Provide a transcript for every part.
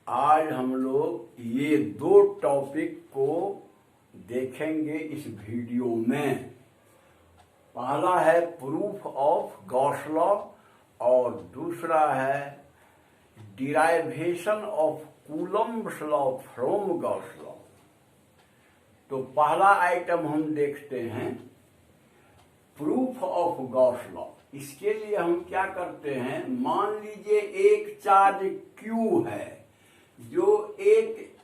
आज हम लोग ये दो टॉपिक को देखेंगे इस वीडियो में। पहला है प्रूफ ऑफ गॉस लॉ और दूसरा है derivation of Coulomb's law from Gauss law. तो पहला आइटम हम देखते हैं प्रूफ ऑफ गॉस लॉ। इसके लिए हम क्या करते हैं, मान लीजिए एक चार्ज Q है जो एक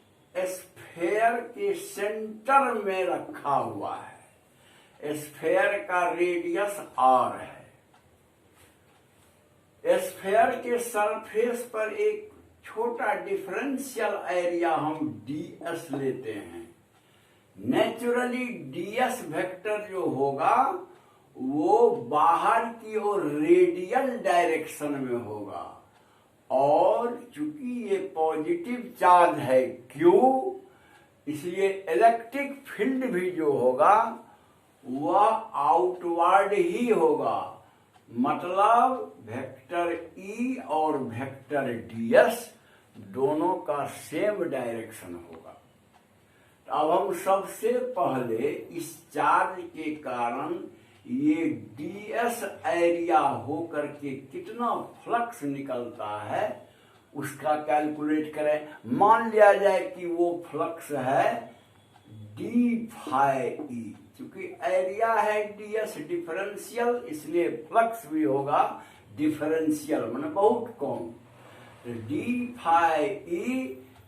स्फेयर के सेंटर में रखा हुआ है। स्फेयर का रेडियस R है। स्फेयर के सरफेस पर एक छोटा डिफरेंशियल एरिया हम ds लेते हैं। नेचुरली ds वेक्टर जो होगा वो बाहर की ओर रेडियल डायरेक्शन में होगा, और चूंकि ये पॉजिटिव चार्ज है Q, इसलिए इलेक्ट्रिक फील्ड भी जो होगा वह आउटवर्ड ही होगा। मतलब वेक्टर E और वेक्टर ds दोनों का सेम डायरेक्शन होगा। तो अब हम सबसे पहले इस चार्ज के कारण ये ds एरिया होकर के कितना फ्लक्स निकलता है उसका कैलकुलेट करें। मान लिया जाए कि वो फ्लक्स है d phi e। क्योंकि एरिया है ds डिफरेंशियल, इसलिए फ्लक्स भी होगा डिफरेंशियल, माने बहुत कम। तो d phi e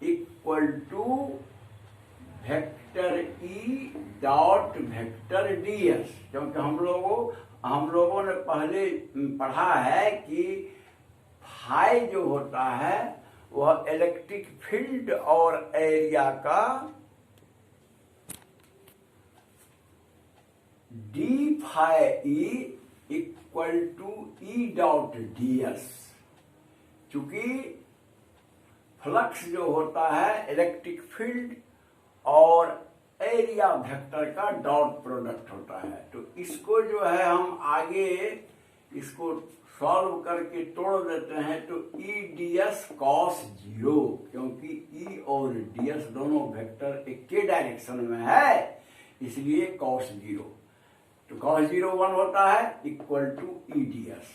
equal to vector E dot vector ds। क्योंकि हम लोगों ने पहले पढ़ा है कि फाई जो होता है वह इलेक्ट्रिक फील्ड और एरिया का d phi E equal to E dot ds। चूंकि फ्लक्स जो होता है इलेक्ट्रिक फील्ड और एरिया वेक्टर का डॉट प्रोडक्ट होता है। तो इसको जो है हम आगे इसको सॉल्व करके तोड़ देते हैं तो E ds cos 0, क्योंकि E और ds दोनों वेक्टर एक के डायरेक्शन में है, इसलिए cos 0। तो cos 0 1 होता है इक्वल टू E ds।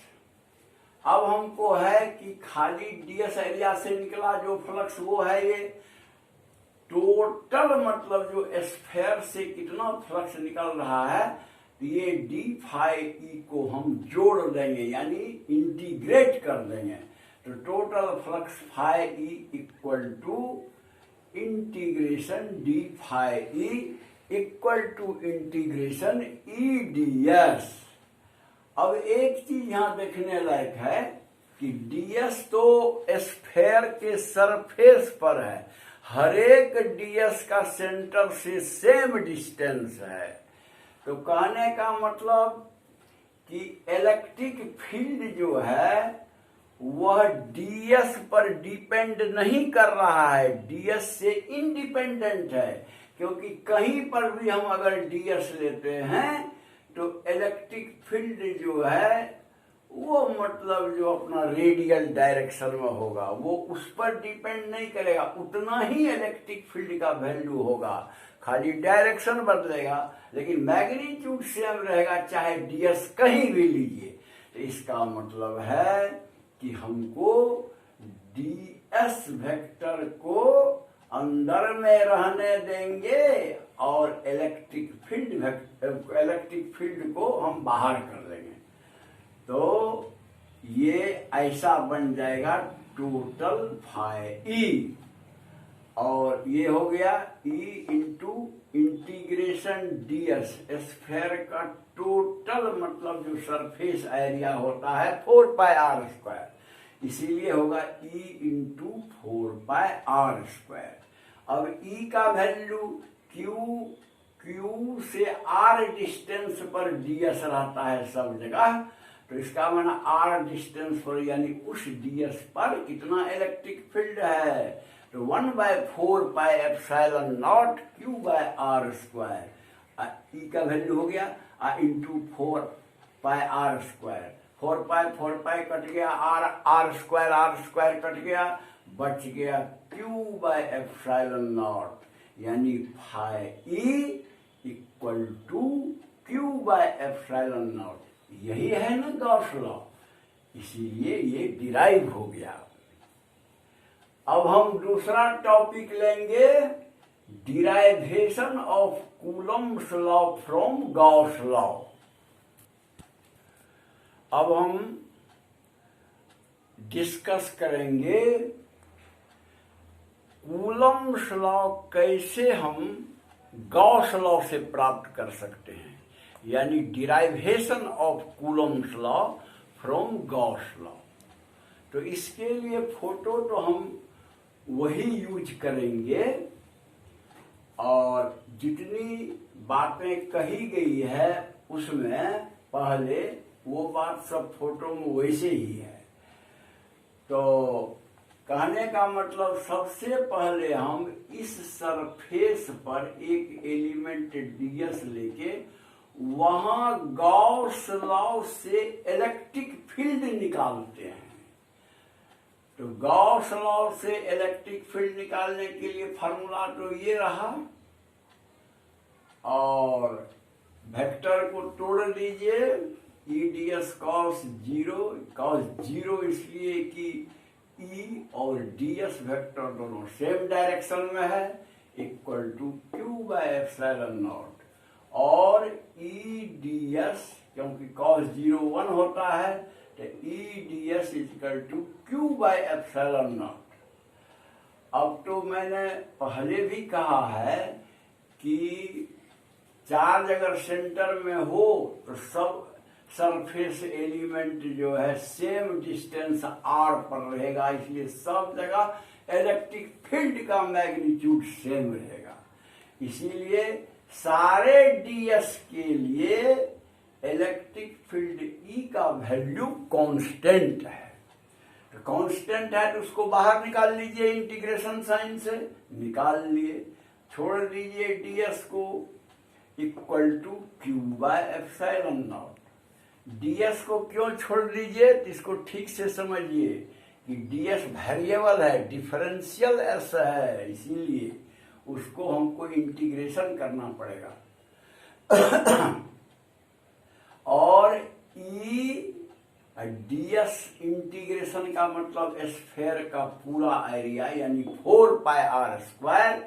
अब हमको है कि खाली ds एरिया से निकला जो फ्लक्स वो है ये टोटल, मतलब जो स्फेयर से कितना फ्लक्स निकल रहा है, ये d phi e को हम जोड़ देंगे यानी इंटीग्रेट कर देंगे। तो total flux phi e equal to integration d phi e equal to integration e ds। अब एक चीज यहां देखने लायक है कि ds तो स्फेयर के सरफेस पर है, हरेक ds का सेंटर से सेम डिस्टेंस है। तो कहने का मतलब कि इलेक्ट्रिक फील्ड जो है वह ds पर डिपेंड नहीं कर रहा है, ds से इंडिपेंडेंट है। क्योंकि कहीं पर भी हम अगर ds लेते हैं तो इलेक्ट्रिक फील्ड जो है वो मतलब जो अपना रेडियल डायरेक्शन में होगा, वो उस पर डिपेंड नहीं करेगा, उतना ही इलेक्ट्रिक फील्ड का वैल्यू होगा, खाली डायरेक्शन बदलेगा, लेकिन मैग्नीट्यूड सेम रहेगा चाहे ds कहीं भी लीजिए। तो इसका मतलब है कि हमको ds वेक्टर को अंदर में रहने देंगे और इलेक्ट्रिक फील्ड को हम बाहर कर देंगे। तो ये ऐसा बन जाएगा टोटल phi e, और ये हो गया E into integration ds। Sphere का टोटल मतलब जो सरफेस एरिया होता है 4 pi r², इसीलिए होगा E इंटू 4 pi r²। अब E का वैल्यू Q से R डिस्टेंस पर ds रहता है सब जगह, तो इसका माना R डिस्टेंस पर यानी उस ds पर कितना इलेक्ट्रिक फील्ड है, तो 1/4 pi epsilon not Q by r²। E का वैल्यू हो गया into 4 pi r²। 4 pi cut गया, r² कट गया, बच गया Q/ε0, यानी phi E equal to Q/ε0। यही है ना गॉस लॉ, इसीलिए ये डिराइव हो गया। अब हम दूसरा टॉपिक लेंगे, derivation of Coulomb's law from Gauss law. अब हम डिस्कस करेंगे कूलम्ब्स लॉ कैसे हम गॉस लॉ से प्राप्त कर सकते हैं, यानी derivation of Coulomb's law from Gauss law. तो इसके लिए फोटो तो हम वही यूज करेंगे और जितनी बातें कही गई है उसमें पहले वो बात सब फोटो में वैसे ही है। तो कहने का मतलब सबसे पहले हम इस सरफेस पर एक एलिमेंट डीएस लेके वहां गॉस लॉ से इलेक्ट्रिक फील्ड निकालते हैं। तो गॉस लॉ से इलेक्ट्रिक फील्ड निकालने के लिए फार्मूला तो ये रहा, और वेक्टर को तोड़ दीजिए, E D S cos zero इसलिए कि ई और डी एस वेक्टर दोनों सेम डायरेक्शन में है, इक्वल टू Q/ε0, और ई डी एस क्योंकि कॉस 0 1 होता है तो E D S equal to Q/ε0। अब तो मैंने पहले भी कहा है कि चार्ज अगर सेंटर में हो तो सब सरफेस एलिमेंट जो है सेम डिस्टेंस r पर रहेगा, इसलिए सब जगह इलेक्ट्रिक फील्ड का मैग्नीट्यूड सेम रहेगा। इसीलिए सारे ds के लिए इलेक्ट्रिक फील्ड E का वैल्यू कांस्टेंट है। तो कांस्टेंट है तो उसको बाहर निकाल लीजिए, इंटीग्रेशन साइन से निकाल लिए, छोड़ दीजिए ds को, इक्वल टू Q/ε0। ds को क्यों छोड़ दीजिए तो इसको ठीक से समझिए कि ds वेरिएबल है, डिफरेंशियल s है, इसीलिए उसको हमको इंटीग्रेशन करना पड़ेगा। और ई ds इंटीग्रेशन का मतलब स्फेयर का पूरा एरिया यानी 4πr²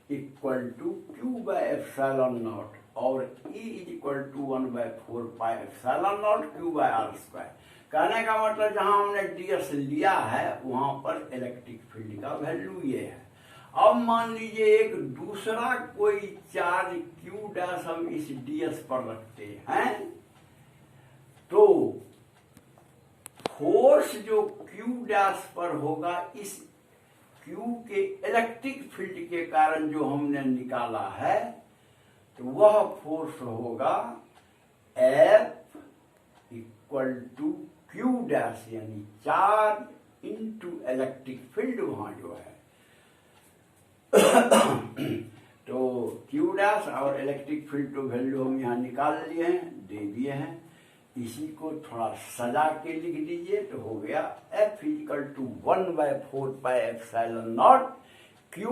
इक्वल टू Q/ε0, और E इक्वल टू 1/4πε0 Q/r²। कहने का मतलब जहां हमने ds लिया है वहां पर इलेक्ट्रिक फील्ड का वैल्यू ये है। अब मान लीजिए एक दूसरा कोई चार्ज Q' हम इस ds पर रखते हैं, तो फोर्स जो Q' पर होगा इस Q के इलेक्ट्रिक फील्ड के कारण जो हमने निकाला है, तो वह फोर्स होगा F इक्वल टू Q' यानी चार्ज इंटू इलेक्ट्रिक फील्ड वहां जो है। तो Q' और इलेक्ट्रिक फील्ड तो वैल्यू हम यहाँ निकाल लिए हैं, दे दिए हैं। इसी को थोड़ा सजा के लिख दीजिए तो हो गया F equal to 1/4πε0 Q'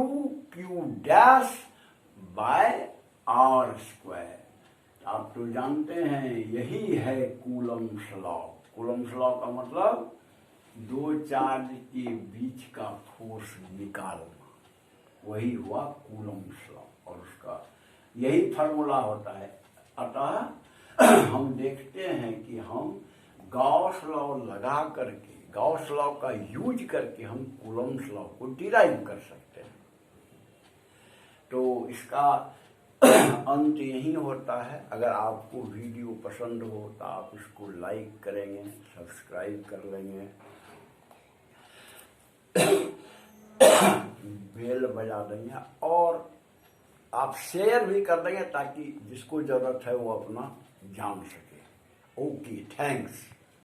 by r²। आप तो जानते हैं यही है कूलम्ब्स लॉ। कूलम्ब्स लॉ का मतलब दो चार्ज के बीच का फोर्स निकालना, वही हुआ कूलम्ब्स लॉ, और उसका यही फार्मूला होता है। अतः हम देखते हैं कि हम गॉस लॉ लगा करके, गॉस लॉ का यूज करके हम कूलम्ब्स लॉ को डिराइव कर सकते हैं। तो इसका अंत यही होता है। अगर आपको वीडियो पसंद हो तो आप इसको लाइक करेंगे, सब्सक्राइब कर लेंगे, बेल बजा देंगे, और आप शेयर भी कर देंगे ताकि जिसको जरूरत है वो अपना जान सके। Okay, thanks.